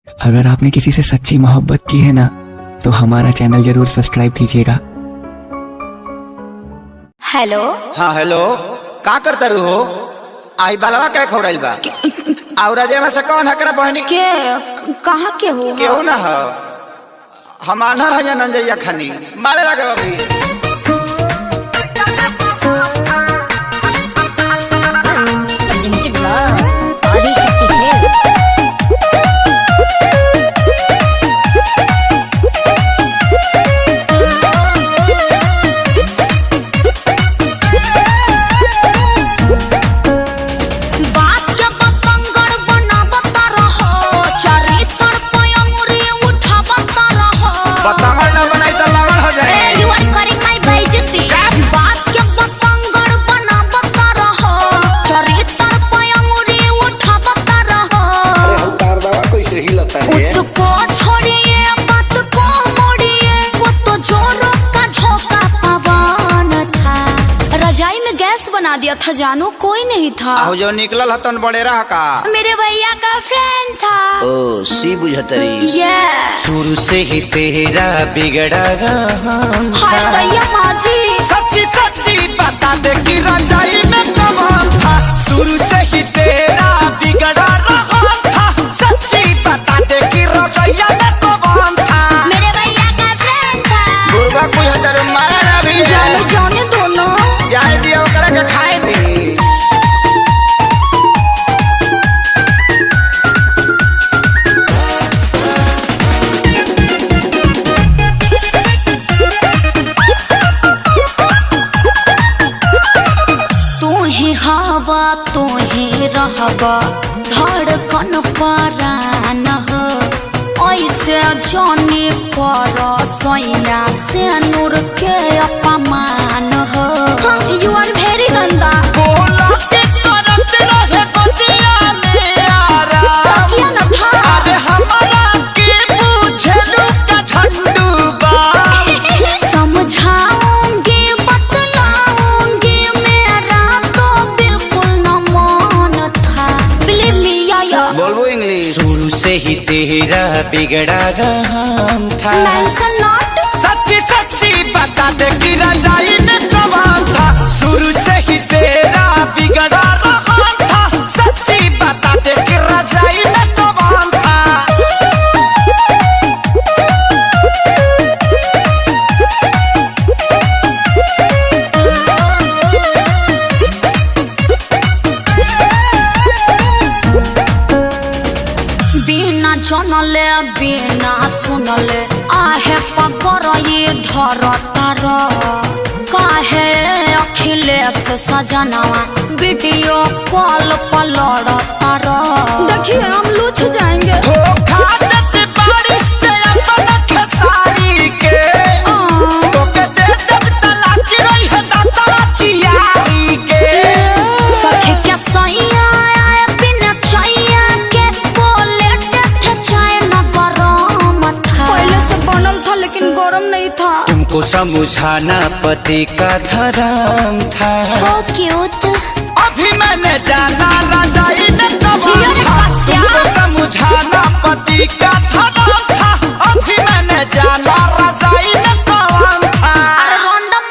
अगर आपने किसी से सच्ची मोहब्बत की है ना तो हमारा चैनल जरूर सब्सक्राइब कीजिएगा। हेलो। हाँ हेलो, का करता रू हो? आई बालवा क्या खौराइल बा? और अजय में से कौन हकरा बहनी के कहाँ के हो? केहू ना हो, हम आन्हर है नंजैया खनी मारे लगे अभी। बना दिया था जानो, कोई नहीं था। जो निकलल हतन बड़े रहा का मेरे भैया का फ्रेंड था। ओ सी बुझतरी। शुरू से ही तेरा बिगड़ा रहा हाय दैया माँ जी। सच्ची सच्ची बता दे कि रजाई में कौन था। शुरू से ही तेरा बिगड़ा रहा था। सच्ची बता दे कि रजाइया में कौन था। मेरे भैया का फ्रेंड था। गुरबा बुझतर मारा ना भी जाने जाने दोनों जाए दिया ओकरा के खाए दी। हवा तो ही रहबा धड़कन परान हो। ऐसे जाने कर सैया से नूर के अपमान हो। यू आर वेरी गंदा। शुरू से ही तेरा बिगड़ा रहा था। सच्ची सच्ची बता दे कि रजाई में कौन था। शुरू से ही तेरा बिगड़ा रहा था। सच्ची बता दे कि रजाई में कौन था। बिना जनले बिना सुनले आहे पकर ये धर तार। काहे अखिलेश सजनवा वीडियो कॉल पर लड़ तार। देखिए हम लूट जाएंगे। तुमको समझाना पति का धर्म था। क्यों